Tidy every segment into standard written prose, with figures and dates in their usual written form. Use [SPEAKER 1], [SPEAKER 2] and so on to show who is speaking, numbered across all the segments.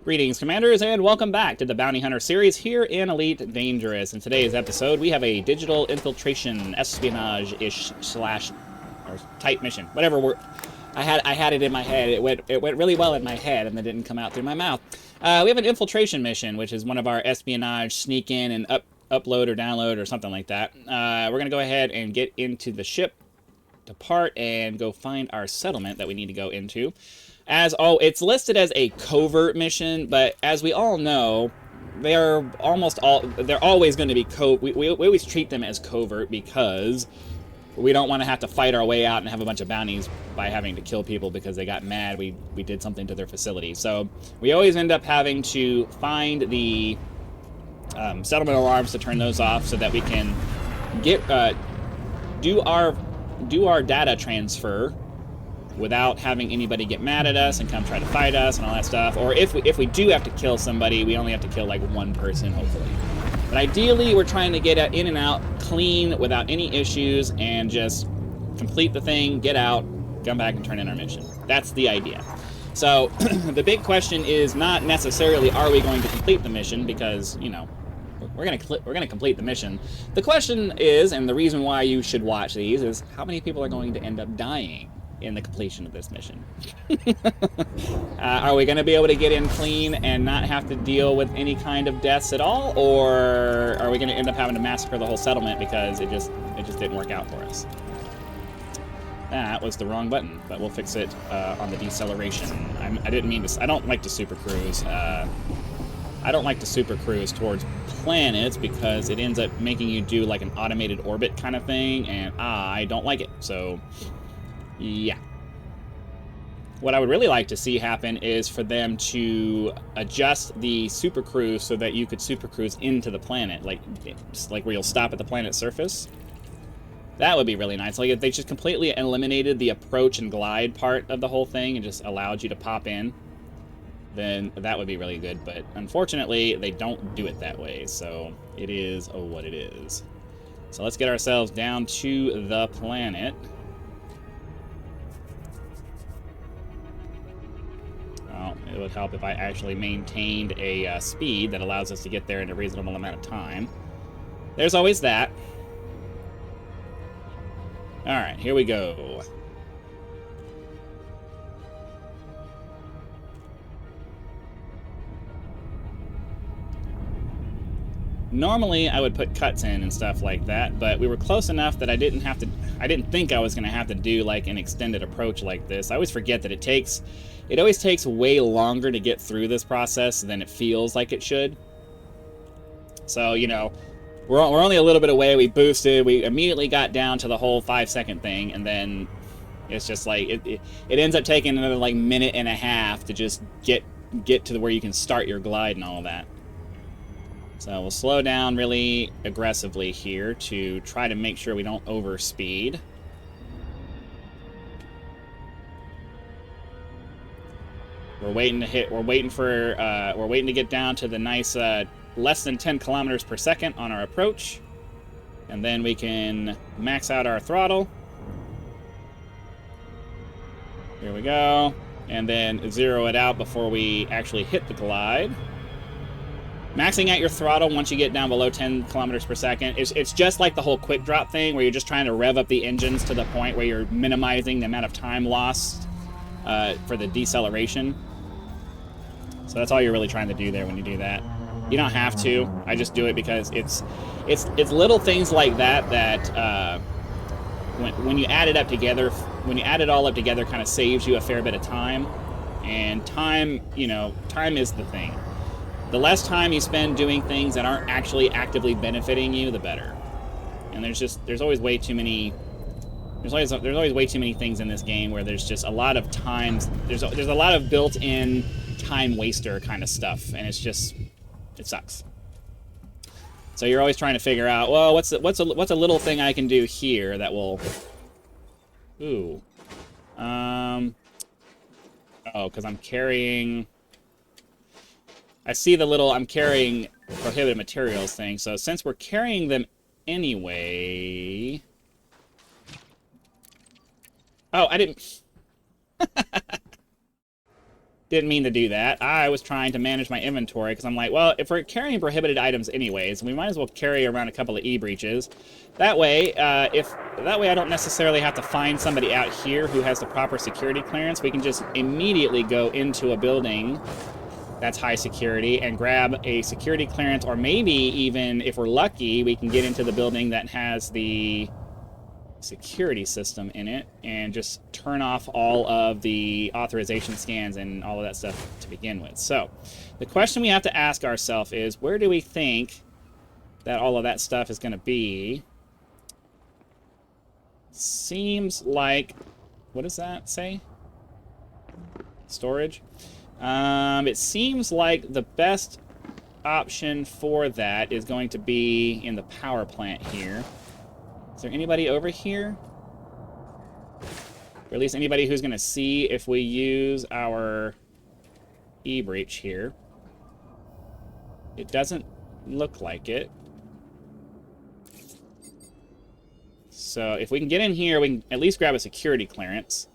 [SPEAKER 1] Greetings, Commanders, and welcome back to the Bounty Hunter series here in Elite Dangerous. In today's episode, we have a digital infiltration, espionage-ish slash or type mission. Whatever word. I had it in my head. It went really well in my head, and then didn't come out through my mouth. We have an infiltration mission, which is one of our espionage sneak in and upload or download or something like that. We're gonna go ahead and get into the ship, depart, and go find our settlement that we need to go into. It's listed as a covert mission, but as we all know, they're always going to be we always treat them as covert because we don't want to have to fight our way out and have a bunch of bounties by having to kill people because they got mad we did something to their facility. So we always end up having to find the settlement alarms to turn those off so that we can get do our data transfer without having anybody get mad at us and come try to fight us and all that stuff. Or if we do have to kill somebody, we only have to kill like one person, hopefully. But ideally, we're trying to get in and out clean without any issues and just complete the thing, get out, come back and turn in our mission. That's the idea. So the big question is not necessarily are we going to complete the mission, because, you know, we're gonna complete the mission. The question is, and the reason why you should watch these, is how many people are going to end up dying in the completion of this mission. Are we going to be able to get in clean and not have to deal with any kind of deaths at all, or are we going to end up having to massacre the whole settlement because it just didn't work out for us? That was the wrong button, but we'll fix it on the deceleration. I didn't mean to. I don't like to super cruise. I don't like to super cruise towards planets because it ends up making you do like an automated orbit kind of thing, and I don't like it. So yeah. What I would really like to see happen is for them to adjust the super cruise so that you could super cruise into the planet, like where you'll stop at the planet's surface. That would be really nice. Like if they just completely eliminated the approach and glide part of the whole thing and just allowed you to pop in, then that would be really good. But unfortunately, they don't do it that way, so it is what it is. So let's get ourselves down to the planet. It would help if I actually maintained a speed that allows us to get there in a reasonable amount of time. There's always that. Alright, here we go. Normally, I would put cuts in and stuff like that, but we were close enough that I didn't think I was going to have to do like an extended approach like this. I always forget that it always takes way longer to get through this process than it feels like it should. So, you know, we're only a little bit away. We boosted. We immediately got down to the whole 5-second thing, and then it's just like it ends up taking another like minute and a half to just get to where you can start your glide and all of that. So we'll slow down really aggressively here to try to make sure we don't overspeed. We're waiting to get down to the nice less than 10 kilometers per second on our approach, and then we can max out our throttle. Here we go, and then zero it out before we actually hit the glide. Maxing out your throttle once you get down below 10 kilometers per second, it's just like the whole quick drop thing where you're just trying to rev up the engines to the point where you're minimizing the amount of time lost for the deceleration. So that's all you're really trying to do there when you do that. You don't have to. I just do it because it's little things like that when you add it up together, when you add it all up together, kind of saves you a fair bit of time. And time, you know, time is the thing. The less time you spend doing things that aren't actually actively benefiting you, the better. And there's always way too many. There's always way too many things in this game where there's just a lot of times. There's a lot of built-in time waster kind of stuff, and it sucks. So you're always trying to figure out, well, what's a little thing I can do here that will. Ooh. Oh, because I'm carrying. I see the little I'm carrying prohibited materials thing. So since we're carrying them anyway. Oh, I didn't Didn't mean to do that. I was trying to manage my inventory because I'm like, well, if we're carrying prohibited items anyways, we might as well carry around a couple of e-breaches. That way, I don't necessarily have to find somebody out here who has the proper security clearance. We can just immediately go into a building that's high security and grab a security clearance, or maybe even, if we're lucky, we can get into the building that has the security system in it and just turn off all of the authorization scans and all of that stuff to begin with. So the question we have to ask ourselves is, where do we think that all of that stuff is going to be? Seems like, what does that say? Storage? It seems like the best option for that is going to be in the power plant here. Is there anybody over here? Or at least anybody who's going to see if we use our e-breach here. It doesn't look like it. So if we can get in here, we can at least grab a security clearance.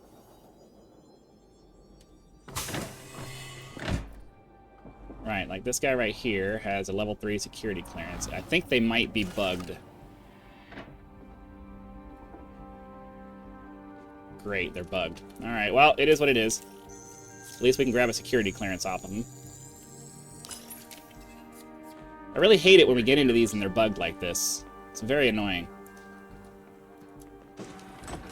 [SPEAKER 1] Right, like this guy right here has a level 3 security clearance. I think they might be bugged. Great, they're bugged. Alright, well, it is what it is. At least we can grab a security clearance off of them. I really hate it when we get into these and they're bugged like this. It's very annoying.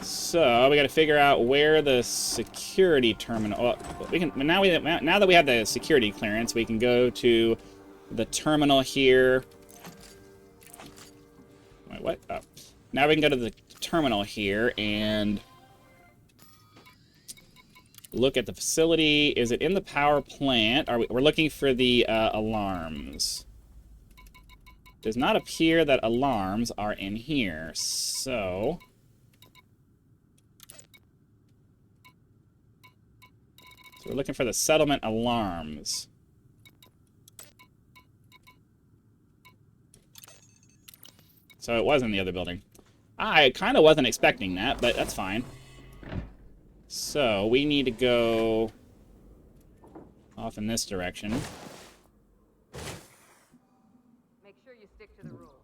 [SPEAKER 1] So we got to figure out where the security terminal. Oh, we can now that we have the security clearance, we can go to the terminal here. Wait, what? Oh. Now we can go to the terminal here and look at the facility. Is it in the power plant? We're looking for the alarms. Does not appear that alarms are in here, so we're looking for the settlement alarms. So it was in the other building. I kind of wasn't expecting that, but that's fine. So we need to go off in this direction.
[SPEAKER 2] Make sure you stick to the rules.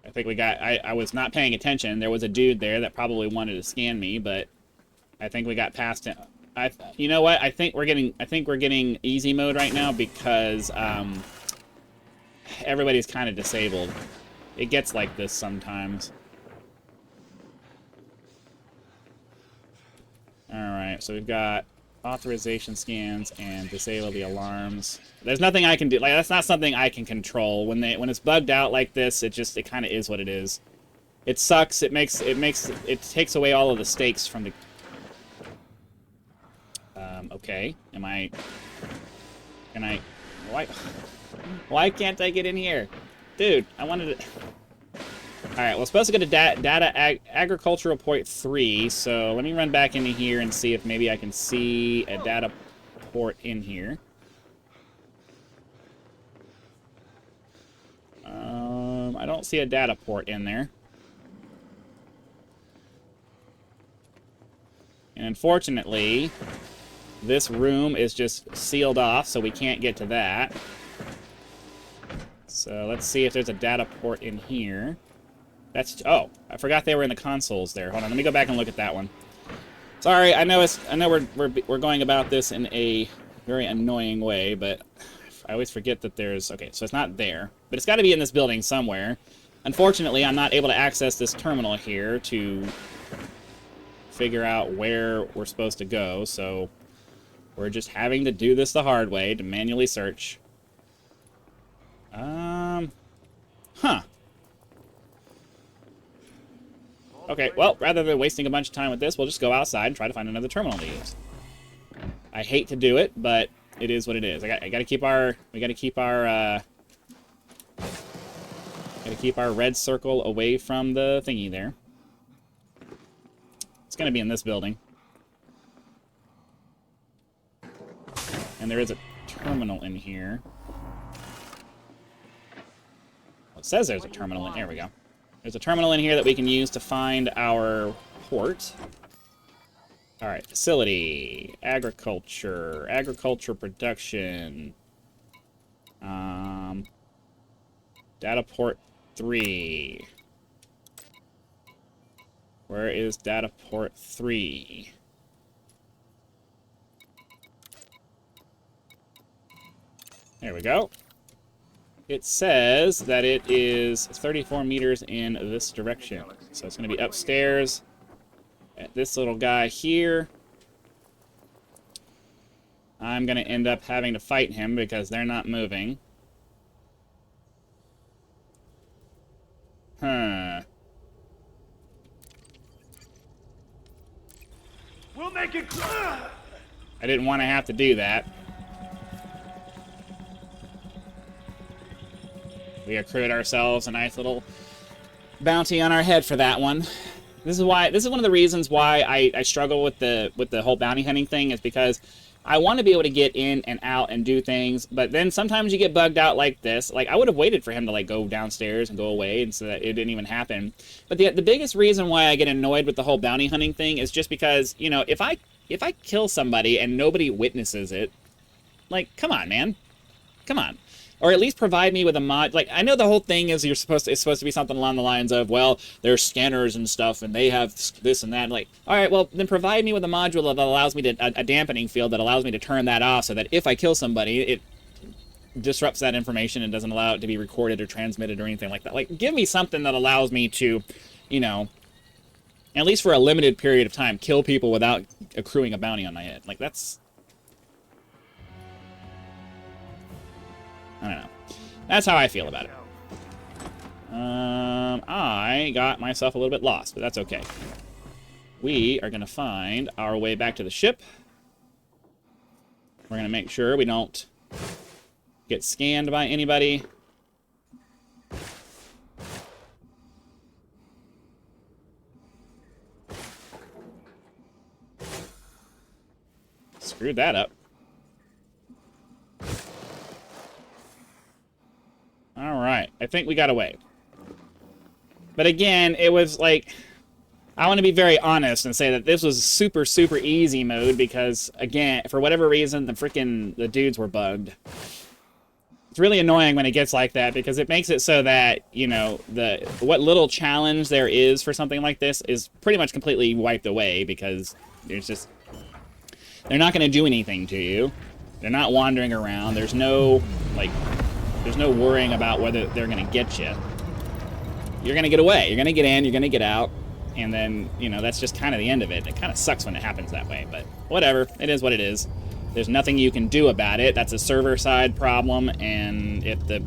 [SPEAKER 1] I think we got... I was not paying attention. There was a dude there that probably wanted to scan me, but I think we got past it. You know what? I think we're getting easy mode right now because everybody's kind of disabled. It gets like this sometimes. Alright, so we've got authorization scans and disable the alarms. There's nothing I can do. Like, that's not something I can control. When it's bugged out like this, it kind of is what it is. It sucks. It takes away all of the stakes from the... okay. Why can't I get in here? Dude, I wanted to... Alright, well, supposed to go to data agricultural port 3, so let me run back into here and see if maybe I can see a data port in here. I don't see a data port in there. And unfortunately, this room is just sealed off, so we can't get to that. So let's see if there's a data port in here. Oh, I forgot they were in the consoles there. Hold on, let me go back and look at that one. Sorry, I know we're going about this in a very annoying way, but I always forget that there's... Okay, so it's not there, but it's got to be in this building somewhere. Unfortunately, I'm not able to access this terminal here to figure out where we're supposed to go, so we're just having to do this the hard way, to manually search. Huh. Okay, well, rather than wasting a bunch of time with this, we'll just go outside and try to find another terminal to use. I hate to do it, but it is what it is. We gotta keep our red circle away from the thingy there. It's gonna be in this building. And there is a terminal in here. Well, it says there's a terminal in... There we go. There's a terminal in here that we can use to find our port. All right, facility, agriculture production. Data port 3. Where is data port 3? There we go. It says that it is 34 meters in this direction. So it's going to be upstairs at this little guy here. I'm going to end up having to fight him because they're not moving. Huh.
[SPEAKER 3] We'll make it.
[SPEAKER 1] I didn't want to have to do that. We accrued ourselves a nice little bounty on our head for that one. This is one of the reasons why I struggle with the whole bounty hunting thing, is because I want to be able to get in and out and do things, but then sometimes you get bugged out like this. Like, I would have waited for him to, like, go downstairs and go away, and so that it didn't even happen. But the biggest reason why I get annoyed with the whole bounty hunting thing is just because, you know, if I kill somebody and nobody witnesses it, like, come on, man. Come on. Or at least provide me with a mod. Like, I know the whole thing is it's supposed to be something along the lines of, well, there's scanners and stuff, and they have this and that. Like, all right, well, then provide me with a module that allows me to, a dampening field that allows me to turn that off, so that if I kill somebody, it disrupts that information and doesn't allow it to be recorded or transmitted or anything like that. Like, give me something that allows me to, you know, at least for a limited period of time, kill people without accruing a bounty on my head. Like, that's... I don't know. That's how I feel about it. I got myself a little bit lost, but that's okay. We are going to find our way back to the ship. We're going to make sure we don't get scanned by anybody. Screwed that up. Alright, I think we got away. But again, it was like... I want to be very honest and say that this was super, super easy mode because, again, for whatever reason, the dudes were bugged. It's really annoying when it gets like that because it makes it so that, you know, what little challenge there is for something like this is pretty much completely wiped away because there's just... They're not going to do anything to you. They're not wandering around. There's no, like... There's no worrying about whether they're going to get you. You're going to get away. You're going to get in. You're going to get out. And then, you know, that's just kind of the end of it. It kind of sucks when it happens that way. But whatever. It is what it is. There's nothing you can do about it. That's a server-side problem. And if the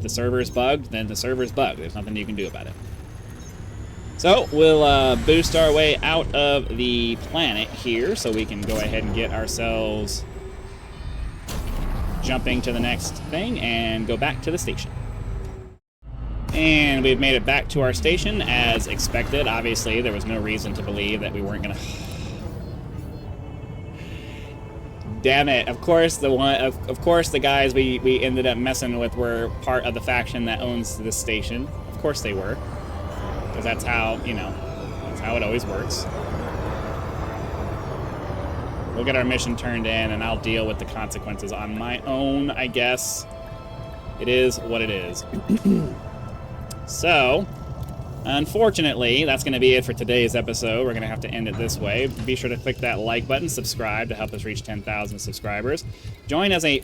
[SPEAKER 1] server's bugged, then the server's bugged. There's nothing you can do about it. So we'll boost our way out of the planet here so we can go ahead and get ourselves... jumping to the next thing and go back to the station. And we've made it back to our station as expected. Obviously, there was no reason to believe that we weren't gonna... Damn it. Of course, the guys we ended up messing with were part of the faction that owns this station. Of course they were. Because that's how, you know, that's how it always works. We'll get our mission turned in, and I'll deal with the consequences on my own, I guess. It is what it is. So, unfortunately, that's going to be it for today's episode. We're going to have to end it this way. Be sure to click that like button, subscribe to help us reach 10,000 subscribers. Join as a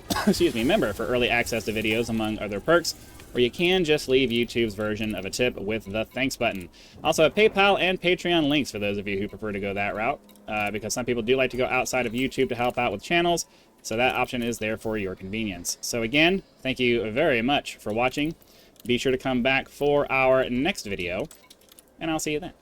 [SPEAKER 1] member for early access to videos, among other perks, or you can just leave YouTube's version of a tip with the thanks button. Also, PayPal and Patreon links for those of you who prefer to go that route. Because some people do like to go outside of YouTube to help out with channels, so that option is there for your convenience. So again, thank you very much for watching. Be sure to come back for our next video, and I'll see you then.